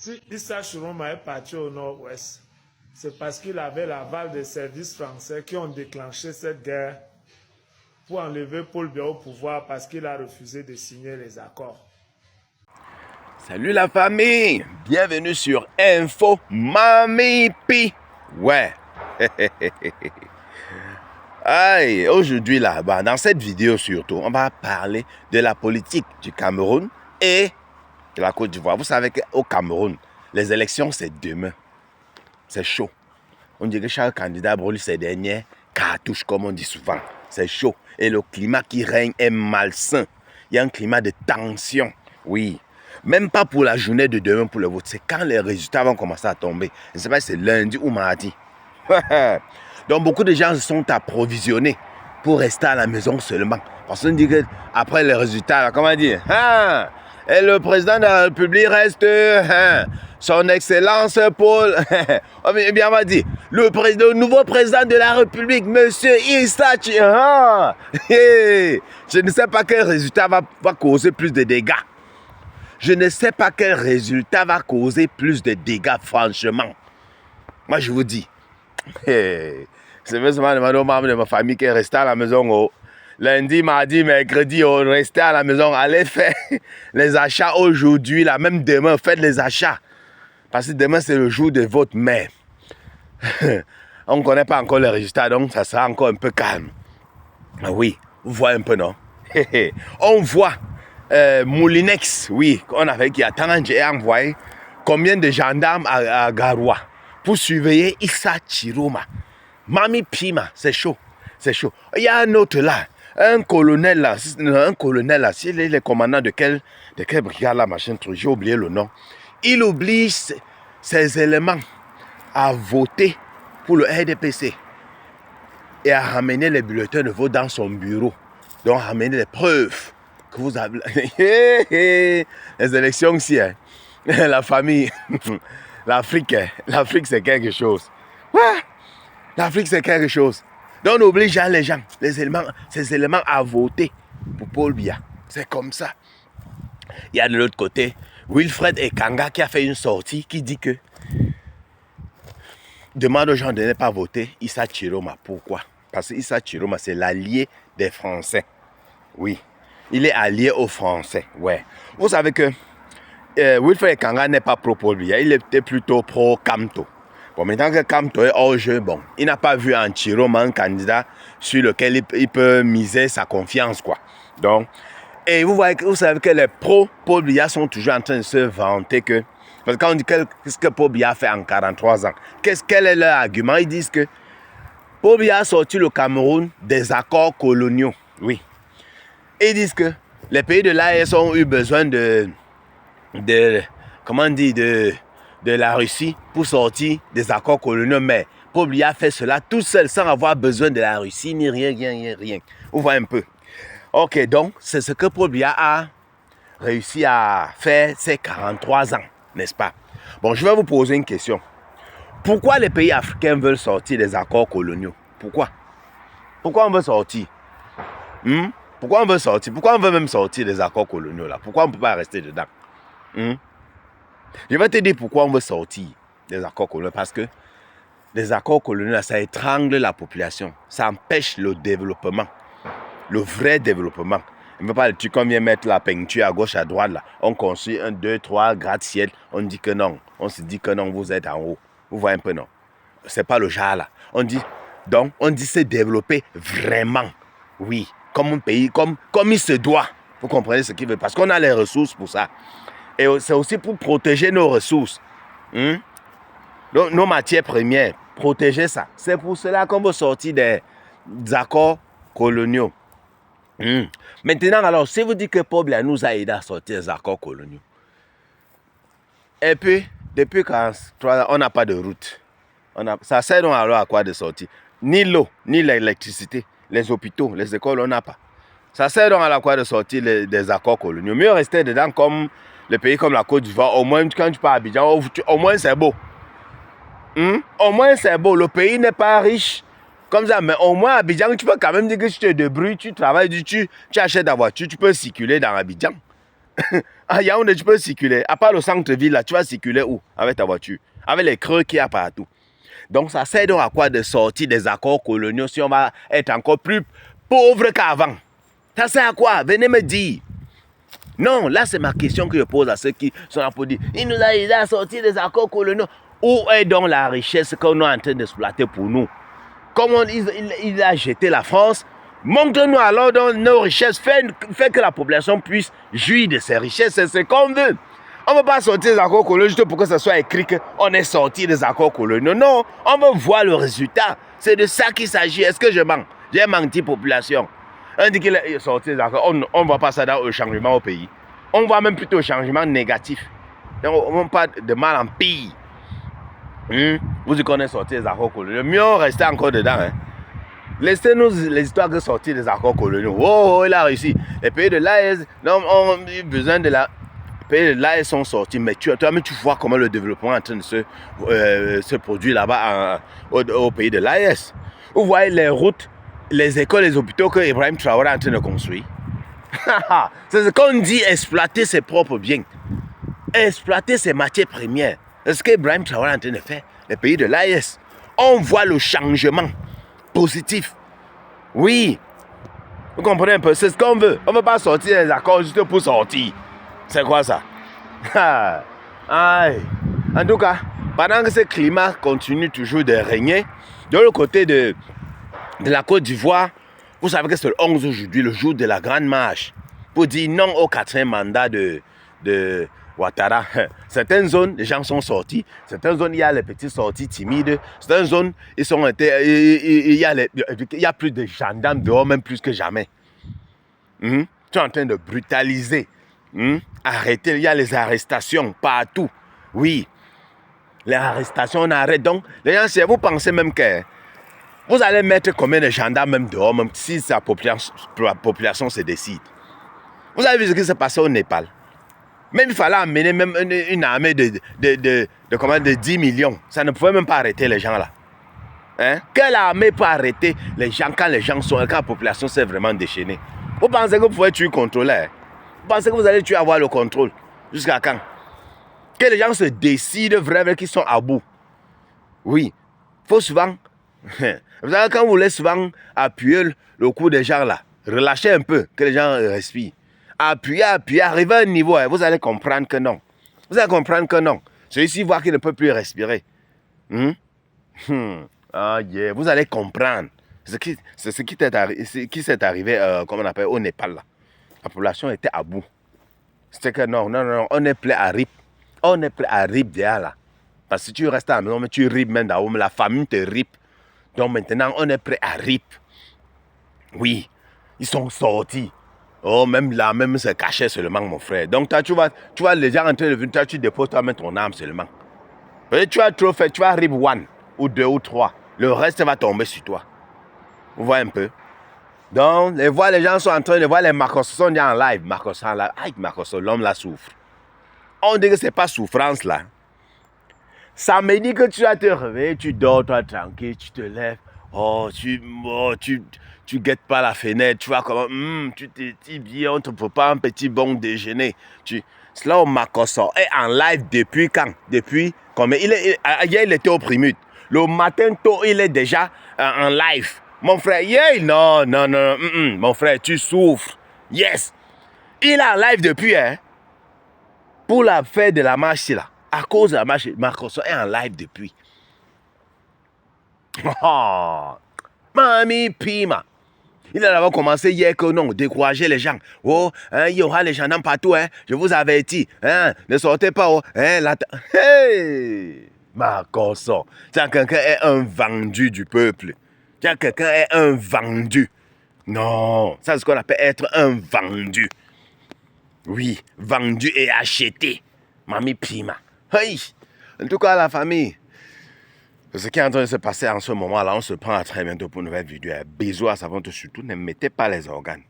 Si Issa Chiroma est parti au nord-ouest, c'est parce qu'il avait l'aval des services français qui ont déclenché cette guerre pour enlever Paul Biya au pouvoir parce qu'il a refusé de signer les accords. Salut la famille, bienvenue sur Info Mami Pi. Ouais. Aïe, aujourd'hui là-bas, dans cette vidéo surtout, on va parler de la politique du Cameroun et de la Côte d'Ivoire. Vous savez qu'au Cameroun, les élections c'est demain. C'est chaud. On dit que chaque candidat brûle ses dernières cartouches, comme on dit souvent. C'est chaud. Et le climat qui règne est malsain. Il y a un climat de tension. Oui. Même pas pour la journée de demain pour le vote. C'est quand les résultats vont commencer à tomber. Je ne sais pas si c'est lundi ou mardi. Donc beaucoup de gens se sont approvisionnés pour rester à la maison seulement. Parce qu'on dit qu'après les résultats, là, comment dire, et le président de la République reste, son excellence Paul, eh bien on va dire, le nouveau président de la République, monsieur Issa Chiroma. Je ne sais pas quel résultat va causer plus de dégâts. Je ne sais pas quel résultat va causer plus de dégâts, franchement. Moi, je vous dis. C'est seulement demander aux membres de ma famille qui est resté à la maison. Oh. Lundi, mardi, mercredi, oh, restez à la maison. Allez faire les achats aujourd'hui, là, même demain, faites les achats. Parce que demain, c'est le jour de vote, mais on ne connaît pas encore les résultats, donc ça sera encore un peu calme. Ah oui, vous voyez un peu, non? On voit Moulinex, oui, on avait qui a envoyé combien de gendarmes à Garoua pour surveiller Issa Chiroma. Mami Pima, c'est chaud, c'est chaud. Il y a un autre là, un colonel là, c'est le commandant de quelle brigade là, machin truc, j'ai oublié le nom. Il oblige ses éléments à voter pour le RDPC et à ramener les bulletins de vote dans son bureau. Donc ramener les preuves que vous avez. Les élections ici, hein. La famille, l'Afrique c'est quelque chose. Ouais. L'Afrique c'est quelque chose. Donc on oblige les gens, ces éléments à voter pour Paul Biya. C'est comme ça. Il y a de l'autre côté Wilfred Ekanga qui a fait une sortie qui dit que demande aux gens de ne pas voter Issa Chiroma. Pourquoi? Parce que Issa Chiroma c'est l'allié des Français. Oui, il est allié aux Français. Ouais. Vous savez que Wilfred Ekanga n'est pas pro Paul Biya, il était plutôt pro Kamto. Bon, maintenant que Kamto est hors jeu, bon, il n'a pas vu en Chiroma un candidat sur lequel il peut miser sa confiance, quoi. Donc, et vous savez que les pros Paul Biya sont toujours en train de se vanter que, parce que quand on dit qu'est-ce que Paul Biya a fait en 43 ans, quel est leur argument? Ils disent que Paul Biya a sorti le Cameroun des accords coloniaux. Oui. Et ils disent que les pays de l'AES ont eu besoin de la Russie pour sortir des accords coloniaux. Mais Paul Biya a fait cela tout seul sans avoir besoin de la Russie ni rien. Vous voyez un peu. Ok, donc c'est ce que Paul Biya a réussi à faire ces 43 ans, n'est-ce pas? Bon, je vais vous poser une question. Pourquoi les pays africains veulent sortir des accords coloniaux? Pourquoi on veut sortir? Pourquoi on veut sortir? Pourquoi on veut même sortir des accords coloniaux là? Pourquoi on ne peut pas rester dedans? Je vais te dire pourquoi on veut sortir des accords coloniaux. Parce que les accords coloniaux là, ça étrangle la population. Ça empêche le développement. Le vrai développement. On ne veut pas le truc qu'on vient mettre la peinture à gauche, à droite là. On construit 1, 2, 3 gratte-ciel. On dit que non. On se dit que non, vous êtes en haut. Vous voyez un peu, non? C'est pas le genre là. On dit se développer vraiment. Oui. Comme un pays, comme il se doit. Vous comprenez ce qu'il veut? Parce qu'on a les ressources pour ça. Et c'est aussi pour protéger nos ressources. Donc, nos matières premières. Protéger ça. C'est pour cela qu'on veut sortir des accords coloniaux. Maintenant, alors, si vous dites que Paul Biya nous a aidé à sortir des accords coloniaux, et puis, depuis 43 ans, on n'a pas de route. Ça sert donc alors à quoi de sortir? Ni l'eau, ni l'électricité, les hôpitaux, les écoles, on n'a pas. Ça sert donc à quoi de sortir des accords coloniaux? Mieux rester dedans comme les pays comme la Côte d'Ivoire. Au moins, quand tu pars à Abidjan, au moins c'est beau. Au moins c'est beau. Le pays n'est pas riche comme ça, mais au moins à Abidjan, tu peux quand même dire que tu te débrouilles, tu travailles, tu achètes ta voiture, tu peux circuler dans Abidjan. À Yaoundé, tu peux circuler. À part le centre-ville, là, tu vas circuler où? Avec ta voiture. Avec les creux qu'il y a partout. Donc, ça sert donc à quoi de sortir des accords coloniaux si on va être encore plus pauvre qu'avant? Ça sert à quoi? Venez me dire. Non, là, c'est ma question que je pose à ceux qui sont là pour dire il nous a aidé à sortir des accords coloniaux. Où est donc la richesse qu'on est en train d'exploiter pour nous? Comment il a jeté la France? Montre-nous alors dans nos richesses. Fait que la population puisse jouir de ces richesses. C'est ce qu'on veut. On ne veut pas sortir des accords coloniaux juste pour que ce soit écrit qu'on est sorti des accords coloniaux. Non, on veut voir le résultat. C'est de ça qu'il s'agit. Est-ce que je mens? J'ai menti population. On dit qu'il est sorti des accords. On ne voit pas ça dans le changement au pays. On voit même plutôt le changement négatif. Donc, on ne pas de mal en pire. Vous dites qu'on est sorti des accords coloniaux. Mieux on restait encore dedans. Hein. Laissez-nous les histoires de sortir des accords coloniaux. Oh, il a réussi. Les pays de l'AES, ont besoin de la... Les pays de l'AES sont sortis. Mais tu vois comment le développement est en train de se produire là-bas au pays de l'AES. Vous voyez les routes, les écoles, les hôpitaux que Ibrahim Traoré est en train de construire. C'est ce qu'on dit, exploiter ses propres biens. Exploiter ses matières premières. C'est ce qu'Ibrahim Traoré est en train de faire. Les pays de l'AES. On voit le changement positif. Oui. Vous comprenez un peu? C'est ce qu'on veut. On ne veut pas sortir des accords juste pour sortir. C'est quoi ça? Aïe. En tout cas, pendant que ce climat continue toujours de régner, de l'autre côté de la Côte d'Ivoire, vous savez que c'est le 11 aujourd'hui, le jour de la grande marche, pour dire non au 4e mandat de Ouattara. Certaines zones, les gens sont sortis. Certaines zones, il y a les petites sorties timides. Certaines zones, il y a plus de gendarmes dehors, même plus que jamais. Tu es en train de brutaliser. Arrêter, il y a les arrestations partout. Oui, les arrestations, on arrête. Donc, les gens, si vous pensez même que vous allez mettre combien de gendarmes même dehors, même si la population se décide. Vous avez vu ce qui s'est passé au Népal. Même il fallait amener même une armée de 10 millions. Ça ne pouvait même pas arrêter les gens là. Hein? Quelle armée peut arrêter les gens quand la population s'est vraiment déchaînée? Vous pensez que vous pouvez tuer contrôler? Hein? Vous pensez que vous allez tuer avoir le contrôle? Jusqu'à quand? Que les gens se décident vraiment qu'ils sont à bout. Oui. Il faut souvent... Vous savez, quand vous voulez souvent appuyer le coup des gens là, relâchez un peu, que les gens respirent. Appuyez, arrivez à un niveau, vous allez comprendre que non. Vous allez comprendre que non. Celui-ci voit qu'il ne peut plus respirer. Ah yeah, vous allez comprendre. C'est ce qui s'est arrivé, comme on appelle, au Népal là. La population était à bout. C'était que non, on est prêt à rip. On est prêt à rip derrière là. Parce que si tu restes à la maison, mais tu rip même là-haut, la famille te rip. Donc maintenant, on est prêt à rip. Oui, ils sont sortis. Oh, même là, même se cacher seulement, mon frère. Donc toi, tu vois les gens en train de venir, toi, tu déposes toi-même ton âme seulement. Et tu as trop fait, tu vas rip 1, ou 2, ou 3. Le reste va tomber sur toi. Vous voyez un peu? Donc, les gens sont en train de voir les Marcos sont en live. Marcos en live. Aïe, Marcos, l'homme là souffre. On dit que ce n'est pas souffrance là. Ça me dit que tu vas te réveiller, tu dors toi tranquille, tu te lèves. Tu guettes pas la fenêtre, tu vois comment, tu te dis bien, on te prépare un petit bon déjeuner. Cela au Marcos est en live depuis quand? Depuis combien? Hier il était au Primute. Le matin tôt, il est déjà en live. Mon frère, non, mon frère, tu souffres. Yes. Il est en live depuis, hein. Pour la fête de la marche, là. À cause de la marche, Marcos est en live depuis. Oh, Mami Pima. Il a d'abord commencé hier que non, décourager les gens. Oh, hein, il y aura les gendarmes partout, hein. Je vous avertis. Hein, ne sortez pas. Oh, hein, hey! Marcos, quelqu'un est un vendu du peuple. Quelqu'un est un vendu. Non, ça c'est ce qu'on appelle être un vendu. Oui, vendu et acheté. Mami Pima. Hey! En tout cas, la famille, ce qui est en train de se passer en ce moment-là, on se prend à très bientôt pour une nouvelle vidéo. Bisous à savante surtout, ne mettez pas les organes.